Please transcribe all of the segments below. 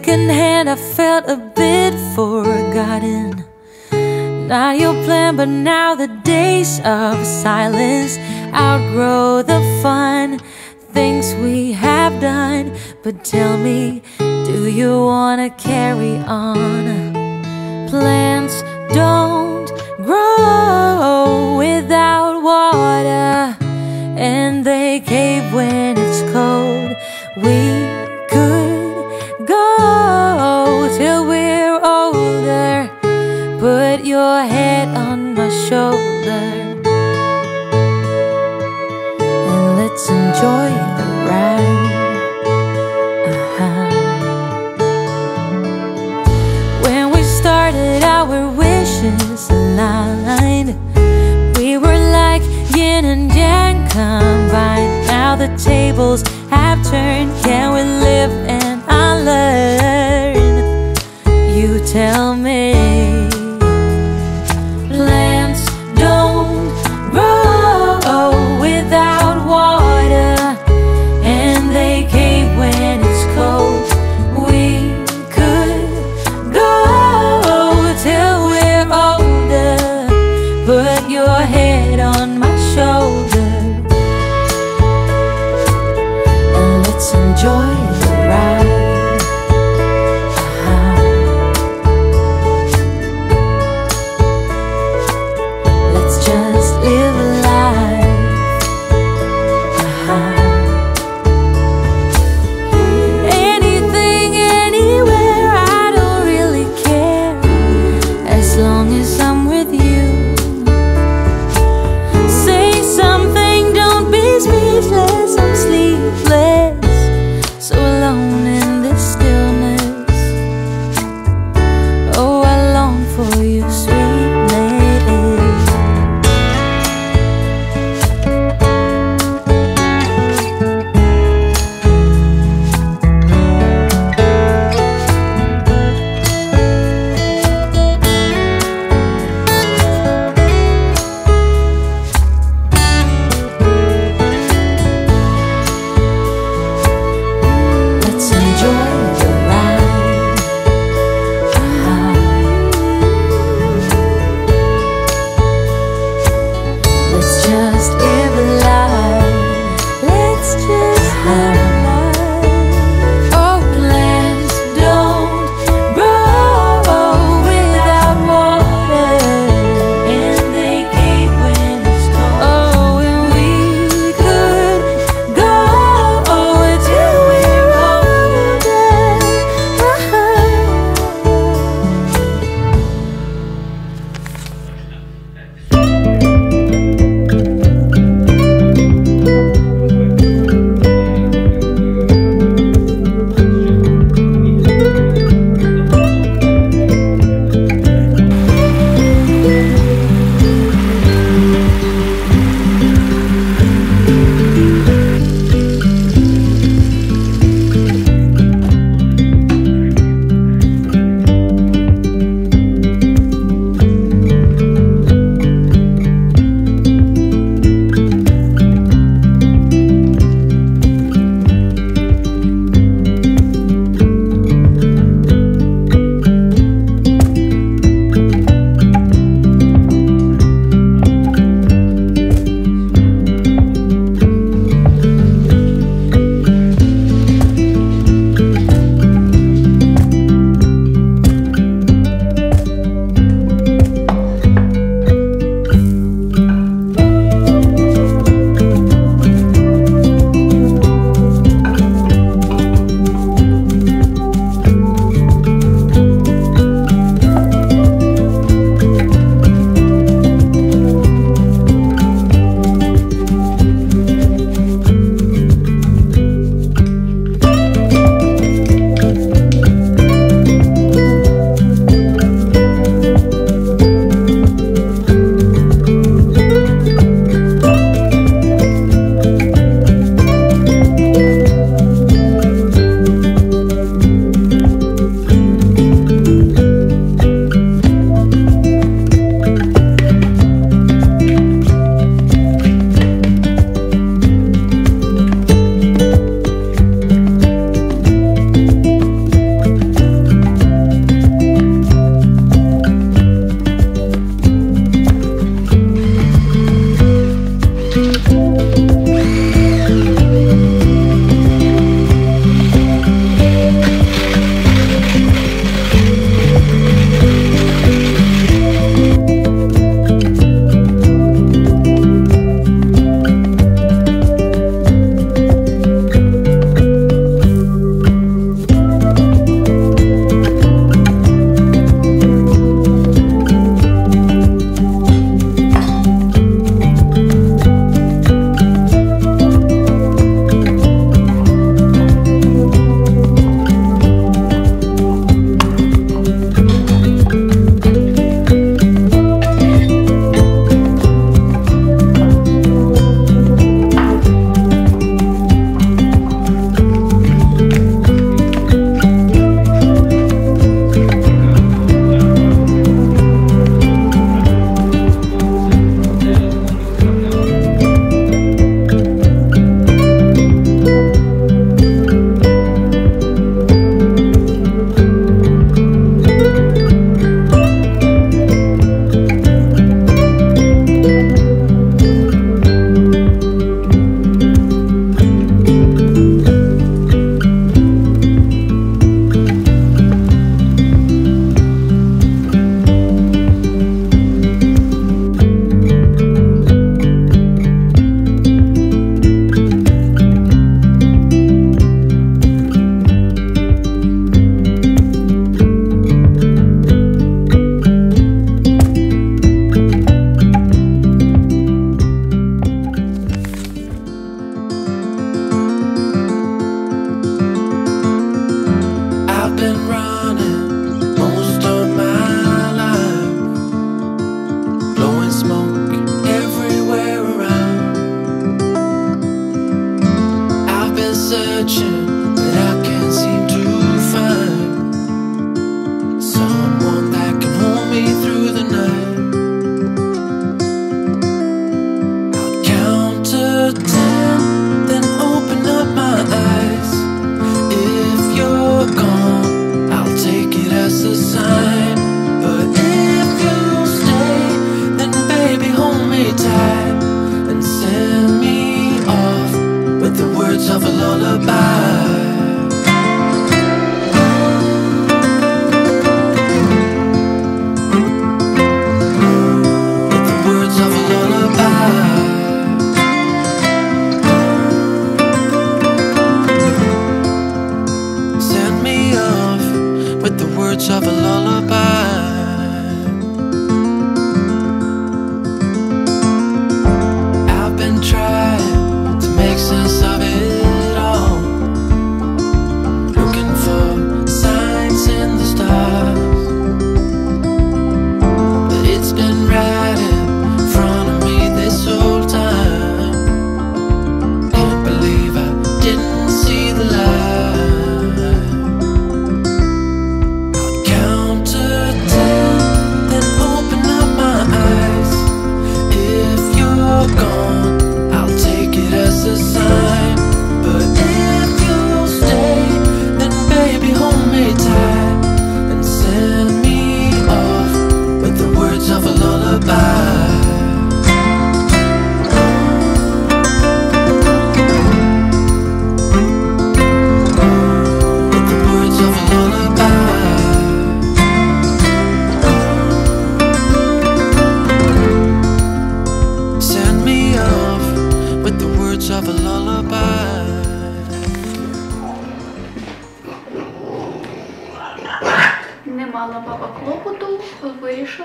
second hand, I felt a bit forgotten. Not your plan, but now the days of silence outgrow the fun things we have done. But tell me, do you wanna carry on? Plants don't grow without water, and they cave when it's cold. We could go till we're older. Put your head on my shoulder and let's enjoy the ride. When we started, our wishes aligned. We were like yin and yang combined. Now the tables have turned. Can we live and unlearn? You tell me. Plants don't grow without water, and they cave when it's cold. We could go till we're older. Put your head on my shoulder and let's enjoy the ride. Let's just live life. Anything, anywhere, I don't really care, as long as I'm with you.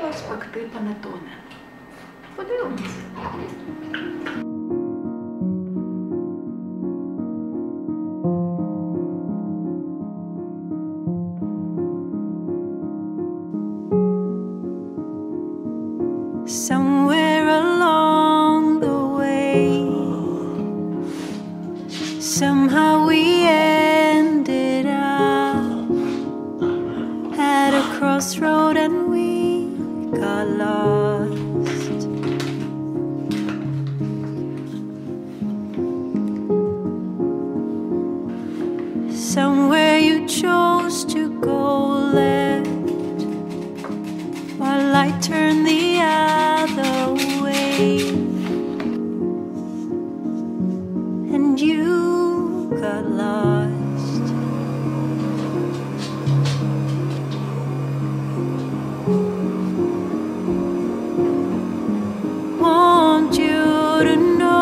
вирішила спекти панеттоне. Подивимось. Somewhere along the way, somehow we ended up at a crossroad and we got lost. Somewhere you chose to go left, while I turned the other way, and you got lost. Want you to know,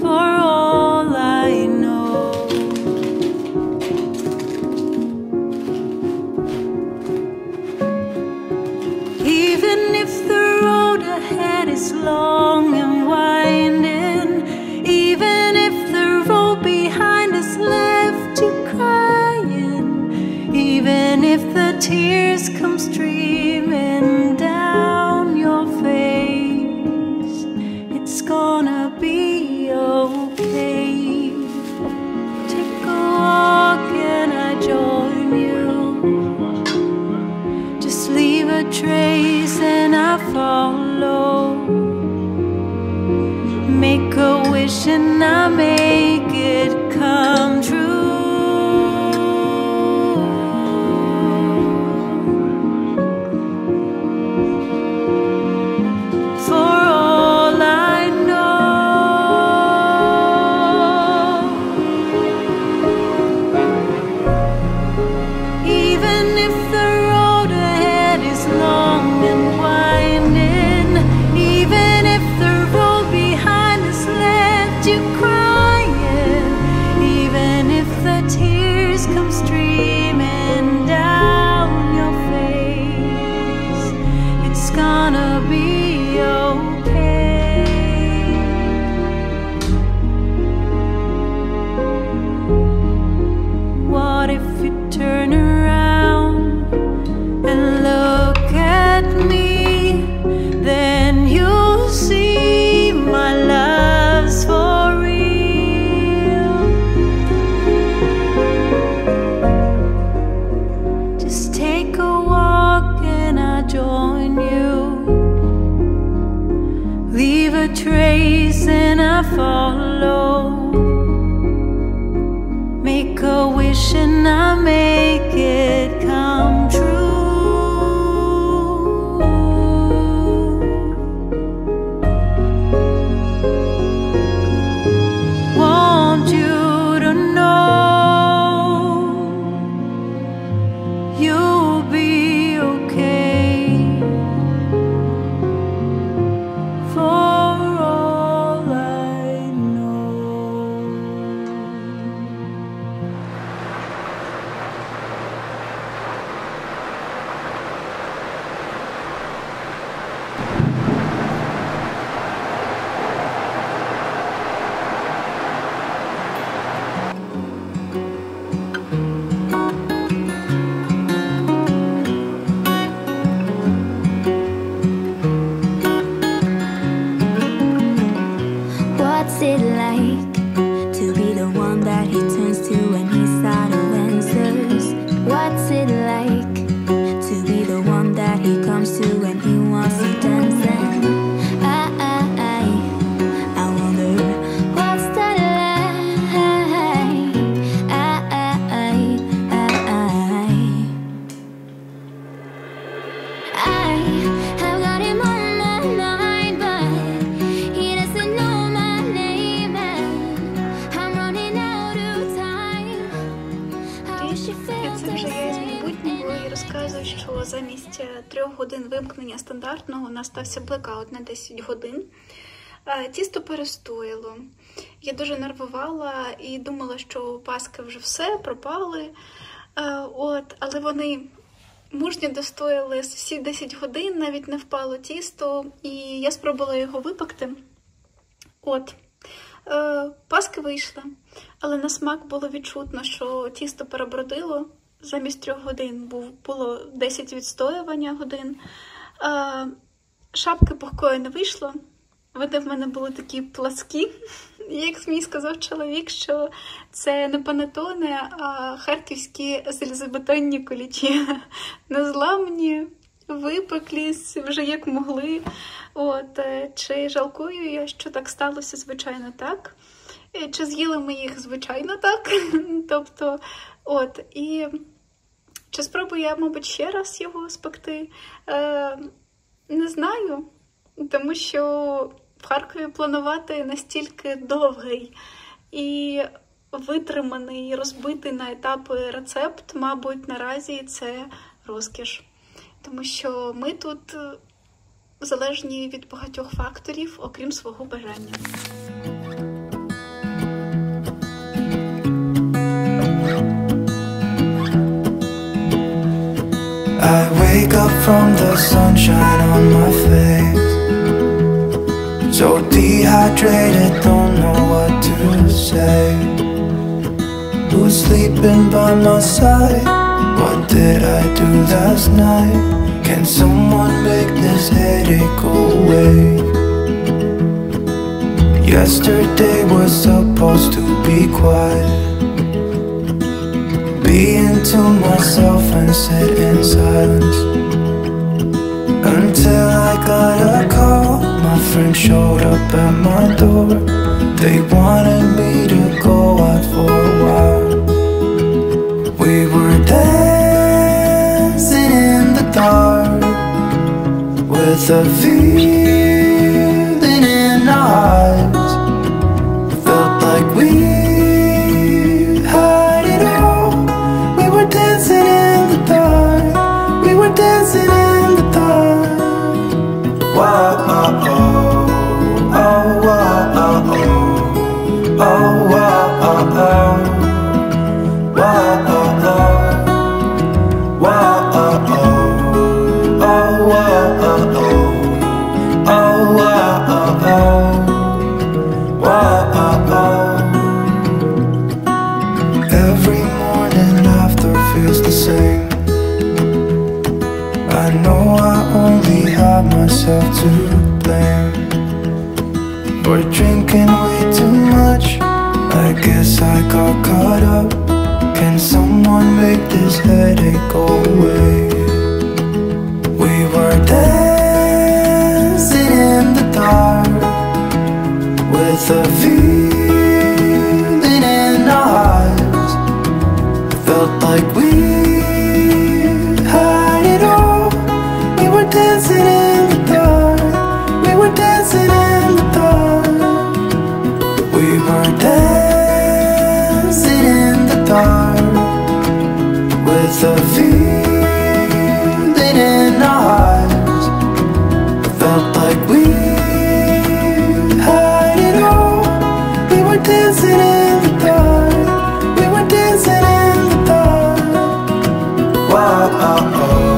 for all I know, even if the road ahead is long and winding, even if the road behind us left you crying, even if the tears come streaming down your face, it's gonna be okay. Take a walk and I join you. Just leave a trace and I follow. Make a wish and I make it come true. For all I know, even if the road ahead is long and winding, even if the road behind us left you crying, even if the tears come streaming down your face, it's gonna be okay. What if you turn around and look at me? Then you'll see my love's for real. Just take a walk and I'll join you. Leave a trace and I follow. Make a wish and I make it come true. Want you to know, you'll be okay. For all I know. What's it like to be the one that he turns to when he's out of answers? What's it like to be the one that he comes to when he wants to dance? And I wonder what's that like? I have got him on my mind, but he doesn't know my name, and I'm running out of time. I wish you felt Це the вже я із same. майбутнього і розказую, що замість 3 годин вимкнення стандартного у нас стався блекаут на 10 годин. Тісто перестояло. Я дуже нервувала і думала, що паски вже все, пропали. Але вони мужньо достояли всі 10 годин, навіть не впало тісто, і я спробувала його випекти. Паски вийшли, але на смак було відчутно, що тісто перебродило. Замість 3 годин було 10 відстоювання годин. Шапки пухкої не вийшло. Вони в мене були такі пласкі. Як мені сказав чоловік, що це не панеттоне, а харківські залізобетонні кулічі. Незламні, випеклись вже як могли. Чи жалкую я, що так сталося? Звичайно, так. Чи з'їли ми їх? Звичайно, так. І чи спробую я, мабуть, ще раз його спекти? Не знаю, тому що в Харкові планувати настільки довгий і витриманий, розбитий на етапи рецепт, мабуть, наразі це розкіш. Тому що ми тут залежні від багатьох факторів, окрім свого бажання. I wake up from the sunshine on my face, so dehydrated, don't know what to say. Who's sleeping by my side? What did I do last night? Can someone make this headache go away? Yesterday was supposed to be quiet, being to myself and sit in silence, until I got a call. My friend showed up at my door. They wanted me to go out for a while. We were dancing in the dark, with a feeling in our eyes. Felt like we had it all. We were dancing in the dark. We were dancing in the dark. Wow, oh, oh, oh, wow, oh, oh, oh, wow, oh, oh, wow, oh, oh, wow, oh, oh, oh, wow, oh, oh, oh, wow, oh, oh, wow, oh, oh. Every morning after feels the same. I know I only have myself to blame for drinking way too much. I guess I got caught up. Can someone make this headache go away? We were dancing in the dark, with a feeling in our eyes. Felt like we had it all. We were dancing in the dark. We were dancing in the dark. We were dancing in the dark, with a feeling in our eyes. Felt like we had it all. We were dancing in the dark. We were dancing in the dark. Wow, oh, oh.